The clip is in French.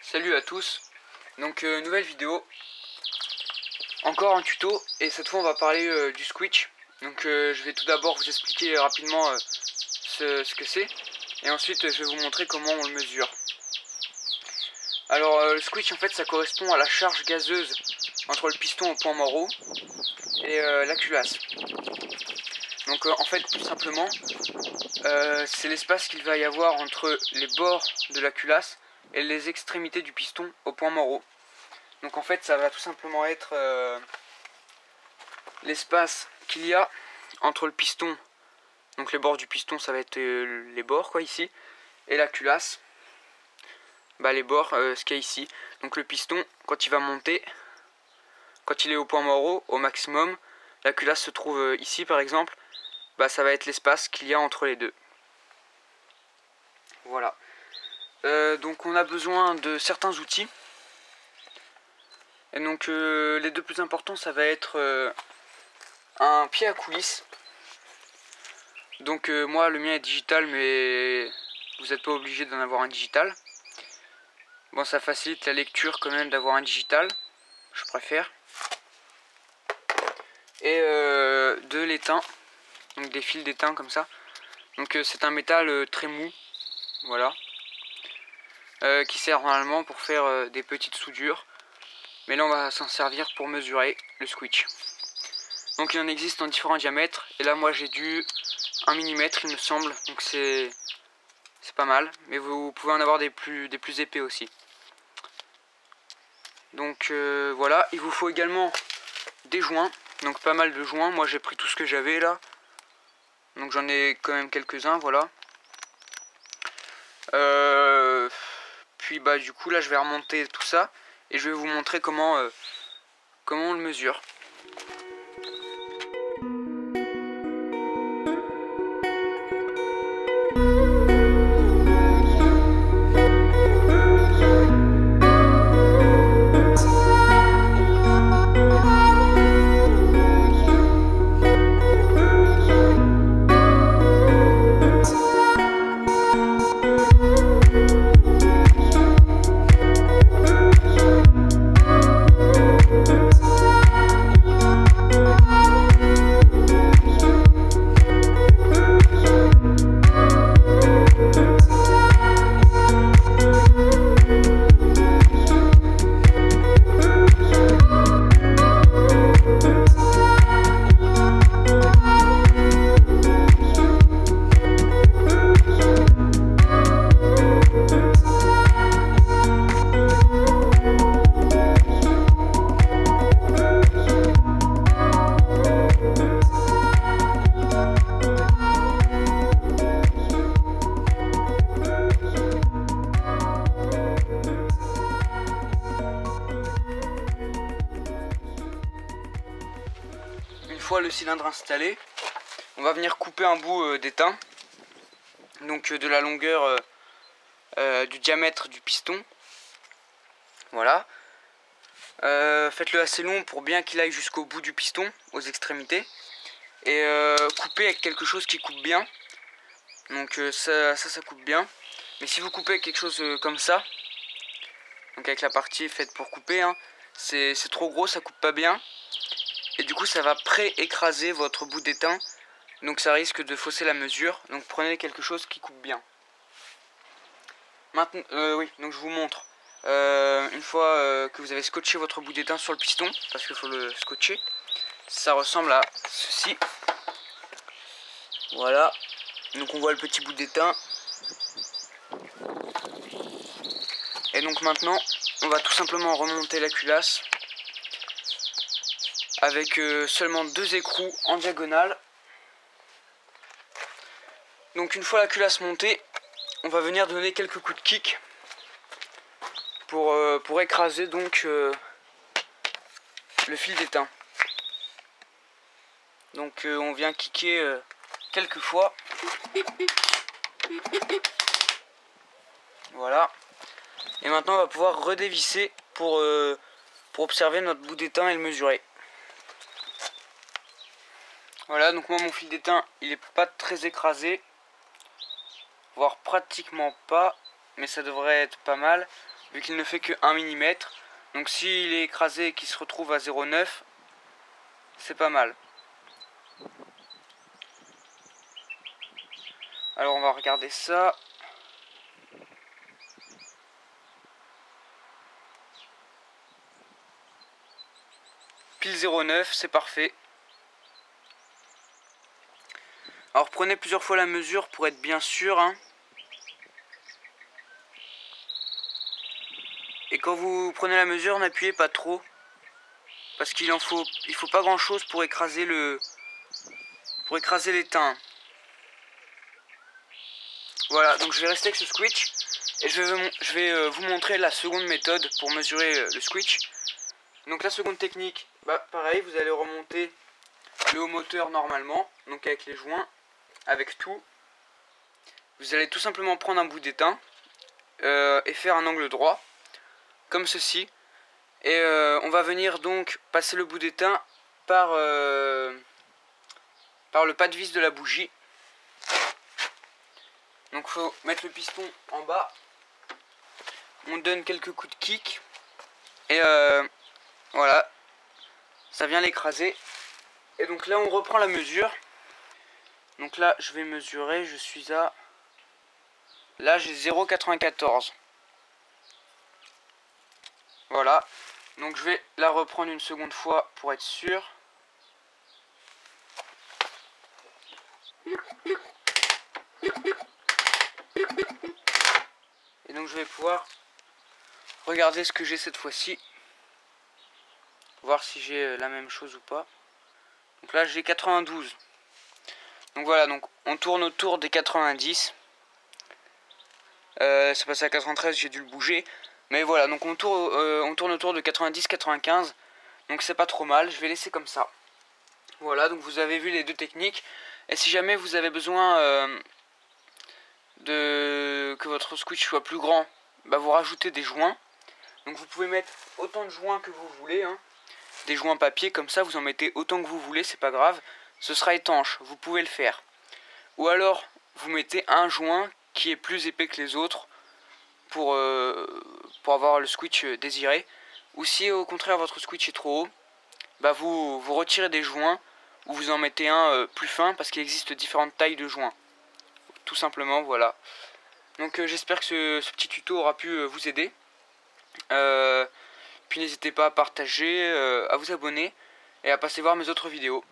Salut à tous, donc nouvelle vidéo, encore un tuto et cette fois on va parler du squitch. Donc je vais tout d'abord vous expliquer rapidement ce que c'est et ensuite je vais vous montrer comment on le mesure. Alors le squitch en fait ça correspond à la charge gazeuse entre le piston au point mort et la culasse. Donc en fait tout simplement c'est l'espace qu'il va y avoir entre les bords de la culasse et les extrémités du piston au point mort. Donc en fait ça va tout simplement être l'espace qu'il y a entre le piston, donc les bords du piston ça va être les bords quoi ici, et la culasse, les bords ce qu'il y a ici. Donc le piston quand il va monter, quand il est au point mort au maximum, la culasse se trouve ici par exemple, ça va être l'espace qu'il y a entre les deux. Voilà. Donc on a besoin de certains outils. Et donc les deux plus importants ça va être un pied à coulisse. Donc moi le mien est digital mais vous n'êtes pas obligé d'en avoir un digital. Bon ça facilite la lecture quand même d'avoir un digital, je préfère. Et de l'étain, donc des fils d'étain comme ça. Donc c'est un métal très mou, voilà. Qui sert normalement pour faire des petites soudures. Mais là on va s'en servir pour mesurer le squitch. Donc il en existe en différents diamètres. Et là moi j'ai du 1 mm il me semble. Donc c'est pas mal. Mais vous pouvez en avoir des plus épais aussi. Donc voilà. Il vous faut également des joints. Donc pas mal de joints. Moi j'ai pris tout ce que j'avais là. Donc j'en ai quand même quelques-uns, voilà. Puis du coup là je vais remonter tout ça. Et je vais vous montrer comment on le mesure. Une fois le cylindre installé, on va venir couper un bout d'étain, donc de la longueur du diamètre du piston. Voilà. Faites-le assez long pour bien qu'il aille jusqu'au bout du piston, aux extrémités. Et coupez avec quelque chose qui coupe bien. Donc ça coupe bien. Mais si vous coupez avec quelque chose comme ça, donc avec la partie faite pour couper, c'est trop gros, ça coupe pas bien. Et du coup ça va pré-écraser votre bout d'étain. Donc ça risque de fausser la mesure. Donc prenez quelque chose qui coupe bien. Maintenant, oui, donc je vous montre. Une fois que vous avez scotché votre bout d'étain sur le piston, parce qu'il faut le scotcher, ça ressemble à ceci. Voilà. Donc on voit le petit bout d'étain. Et donc maintenant, on va tout simplement remonter la culasse avec seulement 2 écrous en diagonale. Donc une fois la culasse montée, on va venir donner quelques coups de kick pour écraser donc le fil d'étain. Donc on vient kicker quelques fois. Voilà. Et maintenant on va pouvoir redévisser pour observer notre bout d'étain et le mesurer. Voilà, donc moi mon fil d'étain il est pas très écrasé, voire pratiquement pas, mais ça devrait être pas mal. vu qu'il ne fait que 1 mm. Donc s'il est écrasé et qu'il se retrouve à 0,9, c'est pas mal. Alors on va regarder ça. Pile 0,9, c'est parfait. Alors prenez plusieurs fois la mesure pour être bien sûr, hein. Et quand vous prenez la mesure, n'appuyez pas trop. Parce qu'il faut pas grand chose pour écraser l'étain. Voilà, donc je vais rester avec ce squitch. Et je vais vous montrer la seconde méthode pour mesurer le squitch. Donc la seconde technique, bah pareil, vous allez remonter le haut moteur normalement, donc avec les joints, avec tout. Vous allez tout simplement prendre un bout d'étain et faire un angle droit, comme ceci. Et on va venir donc passer le bout d'étain par le pas de vis de la bougie. Donc il faut mettre le piston en bas. On donne quelques coups de kick. Et voilà. Ça vient l'écraser. Et donc là on reprend la mesure. Donc là je vais mesurer. Je suis à... Là j'ai 0,94. Voilà. Donc je vais la reprendre une seconde fois pour être sûr. Et donc je vais pouvoir regarder ce que j'ai cette fois-ci. Voir si j'ai la même chose ou pas. Donc là j'ai 92. Donc voilà, donc on tourne autour des 90. C'est passé à 93, j'ai dû le bouger. Mais voilà, donc on tourne autour de 90-95. Donc c'est pas trop mal, je vais laisser comme ça. Voilà, donc vous avez vu les deux techniques. Et si jamais vous avez besoin que votre squitch soit plus grand, bah vous rajoutez des joints. Donc vous pouvez mettre autant de joints que vous voulez, hein. Des joints papier, comme ça vous en mettez autant que vous voulez, c'est pas grave. Ce sera étanche, vous pouvez le faire. Ou alors vous mettez un joint qui est plus épais que les autres pour avoir le squitch désiré. Ou si au contraire votre squitch est trop haut, bah vous retirez des joints ou vous en mettez un plus fin, parce qu'il existe différentes tailles de joints. Tout simplement, voilà. Donc j'espère que ce petit tuto aura pu vous aider. Puis n'hésitez pas à partager, à vous abonner et à passer voir mes autres vidéos.